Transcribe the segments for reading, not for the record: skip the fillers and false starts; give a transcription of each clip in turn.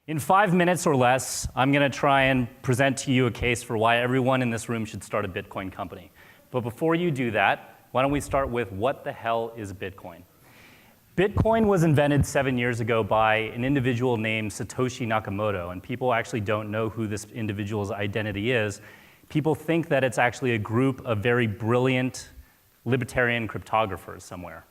In 5 minutes or less, I'm going to try and present to you a case for why everyone in this room should start a Bitcoin company. But before you do that, why don't we start with what the hell is Bitcoin? Bitcoin was invented 7 years ago by an individual named Satoshi Nakamoto, and people actually don't know who this individual's identity is. People think that it's actually a group of very brilliant libertarian cryptographers somewhere.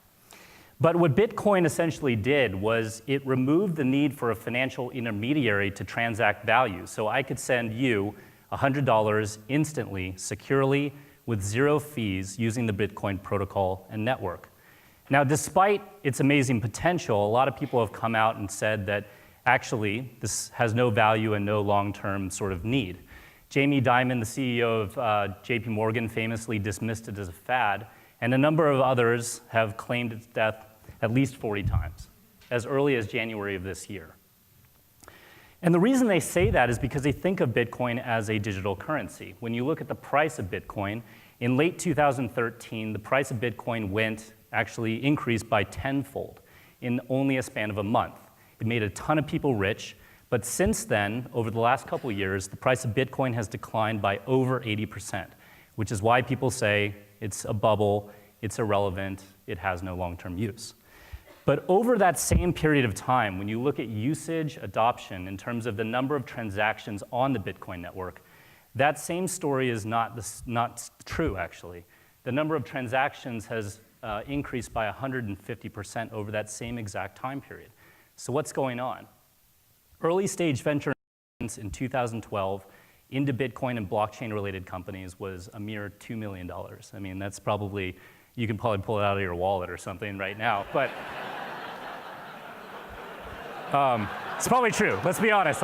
But what Bitcoin essentially did was it removed the need for a financial intermediary to transact value. So I could send you $100 instantly, securely, with zero fees using the Bitcoin protocol and network. Now, despite its amazing potential, a lot of people have come out and said that actually this has no value and no long-term sort of need. Jamie Dimon, the CEO of JP Morgan, famously dismissed it as a fad, and a number of others have claimed its death at least 40 times, as early as January of this year. And the reason they say that is because they think of Bitcoin as a digital currency. When you look at the price of Bitcoin, in late 2013, the price of Bitcoin actually increased by tenfold in only a span of a month. It made a ton of people rich, but since then, over the last couple of years, the price of Bitcoin has declined by over 80%, which is why people say it's a bubble, it's irrelevant, it has no long-term use. But over that same period of time, when you look at usage adoption in terms of the number of transactions on the Bitcoin network, that same story is not true, actually. The number of transactions has increased by 150% over that same exact time period. So what's going on? Early stage venture investments in 2012 into Bitcoin and blockchain-related companies was a mere $2 million. I mean, that's probably, you can probably pull it out of your wallet or something right now, but it's probably true. Let's be honest.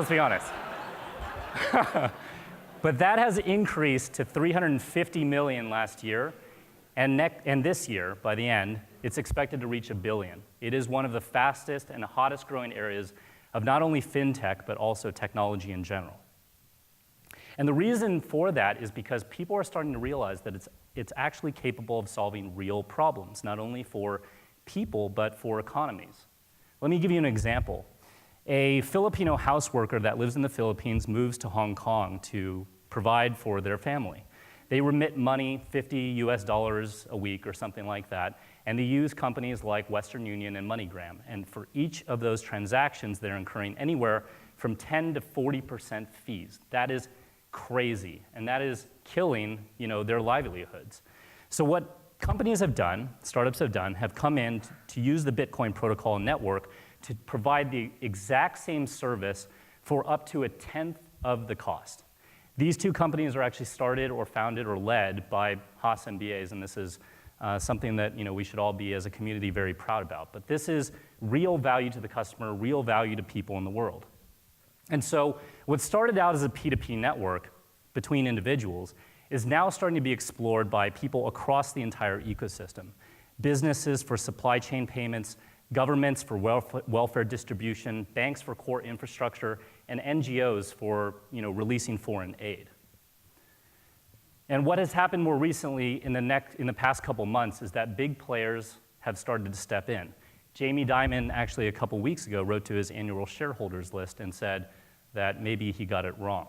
But that has increased to 350 million last year, and this year, by the end, it's expected to reach $1 billion. It is one of the fastest and hottest growing areas of not only fintech, but also technology in general. And the reason for that is because people are starting to realize that it's actually capable of solving real problems, not only for people, but for economies. Let me give you an example. A Filipino houseworker that lives in the Philippines moves to Hong Kong to provide for their family. They remit money, $50 US a week or something like that, and they use companies like Western Union and MoneyGram. And for each of those transactions, they're incurring anywhere from 10 to 40% fees. That is crazy, and that is killing, their livelihoods. So what companies have done, startups have done, have come in to use the Bitcoin protocol network to provide the exact same service for up to 1/10 of the cost. These two companies are actually started or founded or led by Haas MBAs, and this is something that we should all be as a community very proud about. But this is real value to the customer, real value to people in the world. And so what started out as a P2P network between individuals is now starting to be explored by people across the entire ecosystem. Businesses for supply chain payments, governments for welfare distribution, banks for core infrastructure, and NGOs for releasing foreign aid. And what has happened more recently in the past couple months is that big players have started to step in. Jamie Dimon actually a couple weeks ago wrote to his annual shareholders list and said that maybe he got it wrong.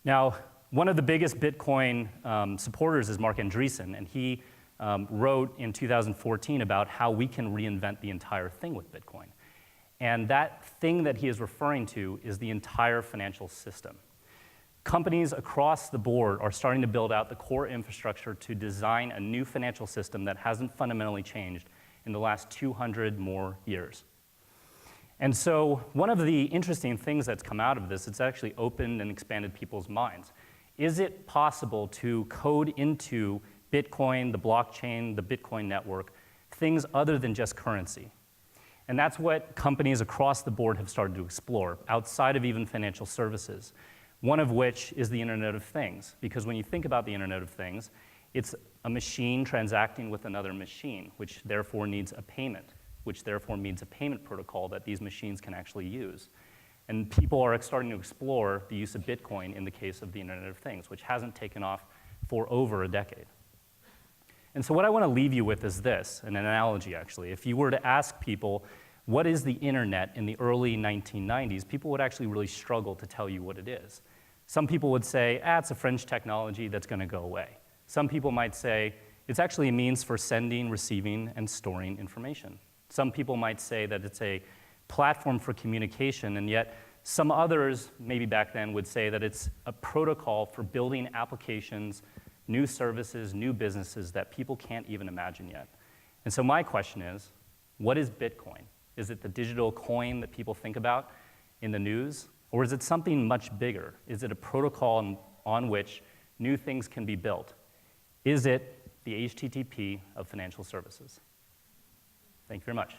Now, one of the biggest Bitcoin supporters is Marc Andreessen, and he wrote in 2014 about how we can reinvent the entire thing with Bitcoin. And that thing that he is referring to is the entire financial system. Companies across the board are starting to build out the core infrastructure to design a new financial system that hasn't fundamentally changed in the last 200 more years. And so one of the interesting things that's come out of this, it's actually opened and expanded people's minds. Is it possible to code into Bitcoin, the blockchain, the Bitcoin network, things other than just currency? And that's what companies across the board have started to explore, outside of even financial services, one of which is the Internet of Things. Because when you think about the Internet of Things, it's a machine transacting with another machine, which therefore needs a payment, which therefore needs a payment protocol that these machines can actually use. And people are starting to explore the use of Bitcoin in the case of the Internet of Things, which hasn't taken off for over a decade. And so what I want to leave you with is this, an analogy actually. If you were to ask people, what is the internet in the early 1990s, people would actually really struggle to tell you what it is. Some people would say, it's a French technology that's going to go away. Some people might say, it's actually a means for sending, receiving, and storing information. Some people might say that it's a platform for communication, and yet some others, maybe back then, would say that it's a protocol for building applications, new services, new businesses that people can't even imagine yet. And so my question is, what is Bitcoin? Is it the digital coin that people think about in the news? Or is it something much bigger? Is it a protocol on which new things can be built? Is it the HTTP of financial services? Thank you very much.